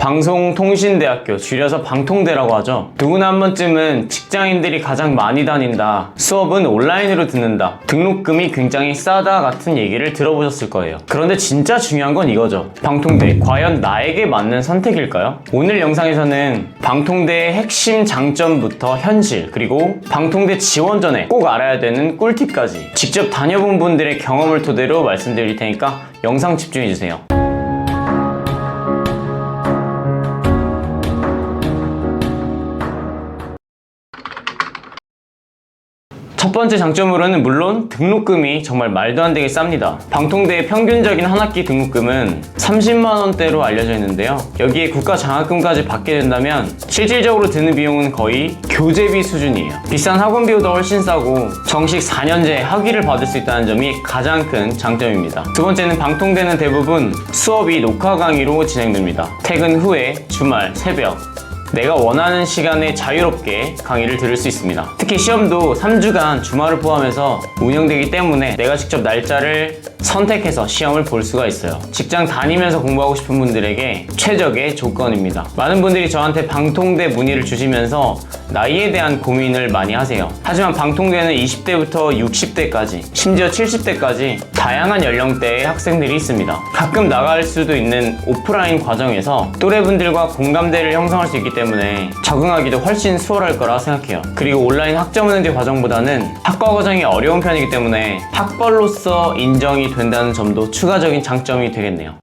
방송통신대학교, 줄여서 방통대라고 하죠. 누구나 한 번쯤은 직장인들이 가장 많이 다닌다, 수업은 온라인으로 듣는다, 등록금이 굉장히 싸다 같은 얘기를 들어보셨을 거예요. 그런데 진짜 중요한 건 이거죠. 방통대, 과연 나에게 맞는 선택일까요? 오늘 영상에서는 방통대의 핵심 장점부터 현실, 그리고 방통대 지원 전에 꼭 알아야 되는 꿀팁까지 직접 다녀본 분들의 경험을 토대로 말씀드릴 테니까 영상 집중해주세요. 첫 번째 장점으로는 물론 등록금이 정말 말도 안 되게 쌉니다. 방통대의 평균적인 한 학기 등록금은 30만원대로 알려져 있는데요. 여기에 국가 장학금까지 받게 된다면 실질적으로 드는 비용은 거의 교재비 수준이에요. 비싼 학원비보다 훨씬 싸고 정식 4년제 학위를 받을 수 있다는 점이 가장 큰 장점입니다. 두 번째는 방통대는 대부분 수업이 녹화 강의로 진행됩니다. 퇴근 후에 주말, 새벽 내가 원하는 시간에 자유롭게 강의를 들을 수 있습니다. 특히 시험도 3주간 주말을 포함해서 운영되기 때문에 내가 직접 날짜를 선택해서 시험을 볼 수가 있어요. 직장 다니면서 공부하고 싶은 분들에게 최적의 조건입니다. 많은 분들이 저한테 방통대 문의를 주시면서 나이에 대한 고민을 많이 하세요. 하지만 방통대는 20대부터 60대까지, 심지어 70대까지 다양한 연령대의 학생들이 있습니다. 가끔 나갈 수도 있는 오프라인 과정에서 또래분들과 공감대를 형성할 수 있기 때문에 적응하기도 훨씬 수월할 거라 생각해요. 그리고 온라인 학점은행제 과정보다는 학과 과정이 어려운 편이기 때문에 학벌로서 인정이 된다는 점도 추가적인 장점이 되겠네요.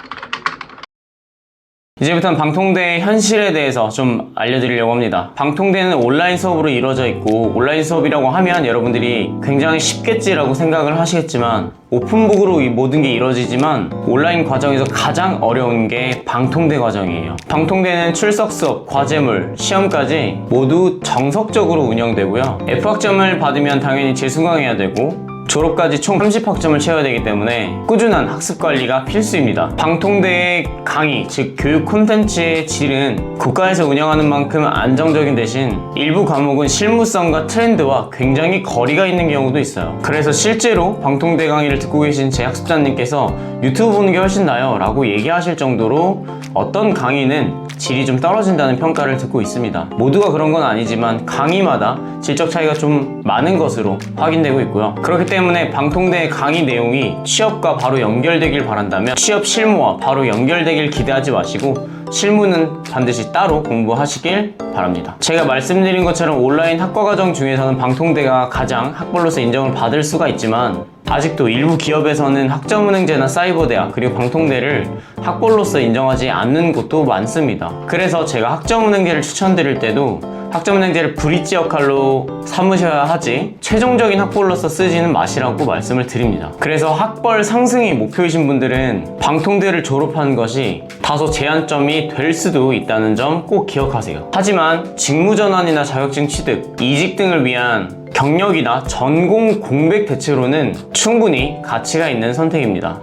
이제부터는 방통대의 현실에 대해서 좀 알려드리려고 합니다. 방통대는 온라인 수업으로 이루어져 있고, 온라인 수업이라고 하면 여러분들이 굉장히 쉽겠지라고 생각을 하시겠지만 오픈북으로 이 모든 게 이루어지지만 온라인 과정에서 가장 어려운 게 방통대 과정이에요. 방통대는 출석 수업, 과제물, 시험까지 모두 정석적으로 운영되고요. F학점을 받으면 당연히 재수강해야 되고 졸업까지 총 30학점을 채워야 되기 때문에 꾸준한 학습 관리가 필수입니다. 방통대의 강의, 즉 교육 콘텐츠의 질은 국가에서 운영하는 만큼 안정적인 대신 일부 과목은 실무성과 트렌드와 굉장히 거리가 있는 경우도 있어요. 그래서 실제로 방통대 강의를 듣고 계신 제 학습자님께서 유튜브 보는 게 훨씬 나아요 라고 얘기하실 정도로 어떤 강의는 질이 좀 떨어진다는 평가를 듣고 있습니다. 모두가 그런 건 아니지만 강의마다 질적 차이가 좀 많은 것으로 확인되고 있고요. 그렇기 때문에 방통대의 강의 내용이 취업과 바로 연결되길 바란다면 취업 실무와 바로 연결되길 기대하지 마시고 실무는 반드시 따로 공부하시길 바랍니다. 제가 말씀드린 것처럼 온라인 학과과정 중에서는 방통대가 가장 학벌로서 인정을 받을 수가 있지만 아직도 일부 기업에서는 학점은행제나 사이버대학 그리고 방통대를 학벌로서 인정하지 않는 곳도 많습니다. 그래서 제가 학점은행제를 추천드릴 때도 학점은행제를 브릿지 역할로 삼으셔야 하지 최종적인 학벌로서 쓰지는 마시라고 말씀을 드립니다. 그래서 학벌 상승이 목표이신 분들은 방통대를 졸업한 것이 다소 제한점이 될 수도 있다는 점 꼭 기억하세요. 하지만 직무전환이나 자격증 취득, 이직 등을 위한 경력이나 전공 공백 대체로는 충분히 가치가 있는 선택입니다.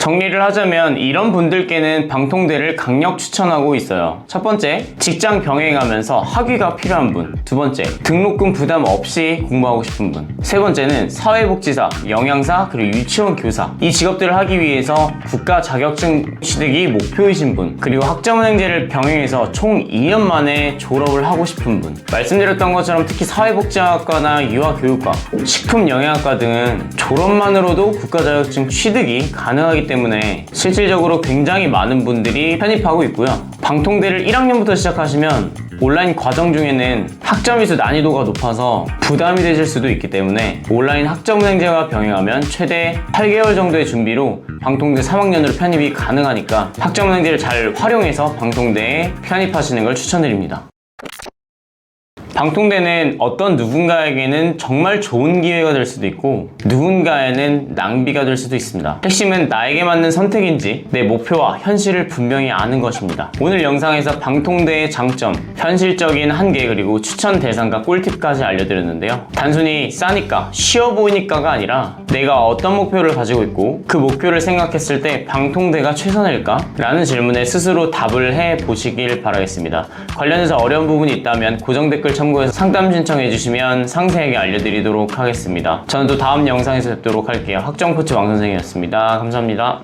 정리를 하자면 이런 분들께는 방통대를 강력 추천하고 있어요. 첫 번째, 직장 병행하면서 학위가 필요한 분. 두 번째, 등록금 부담 없이 공부하고 싶은 분. 세 번째는 사회복지사, 영양사, 그리고 유치원 교사. 이 직업들을 하기 위해서 국가 자격증 취득이 목표이신 분. 그리고 학점은행제를 병행해서 총 2년 만에 졸업을 하고 싶은 분. 말씀드렸던 것처럼 특히 사회복지학과나 유아교육과, 식품영양학과 등은 졸업만으로도 국가 자격증 취득이 가능하기 때문에 실질적으로 굉장히 많은 분들이 편입하고 있고요. 방통대를 1학년부터 시작하시면 온라인 과정 중에는 학점이수 난이도가 높아서 부담이 되실 수도 있기 때문에 온라인 학점은행제와 병행하면 최대 8개월 정도의 준비로 방통대 3학년으로 편입이 가능하니까 학점은행제를 잘 활용해서 방통대에 편입하시는 걸 추천드립니다. 방통대는 어떤 누군가에게는 정말 좋은 기회가 될 수도 있고 누군가에는 낭비가 될 수도 있습니다. 핵심은 나에게 맞는 선택인지 내 목표와 현실을 분명히 아는 것입니다. 오늘 영상에서 방통대의 장점, 현실적인 한계 그리고 추천 대상과 꿀팁까지 알려드렸는데요. 단순히 싸니까, 쉬워 보이니까가 아니라 내가 어떤 목표를 가지고 있고 그 목표를 생각했을 때 방통대가 최선일까? 라는 질문에 스스로 답을 해보시길 바라겠습니다. 관련해서 어려운 부분이 있다면 고정 댓글 참고해서 상담 신청해 주시면 상세하게 알려드리도록 하겠습니다. 저는 또 다음 영상에서 뵙도록 할게요. 학점코치 왕선생이었습니다. 감사합니다.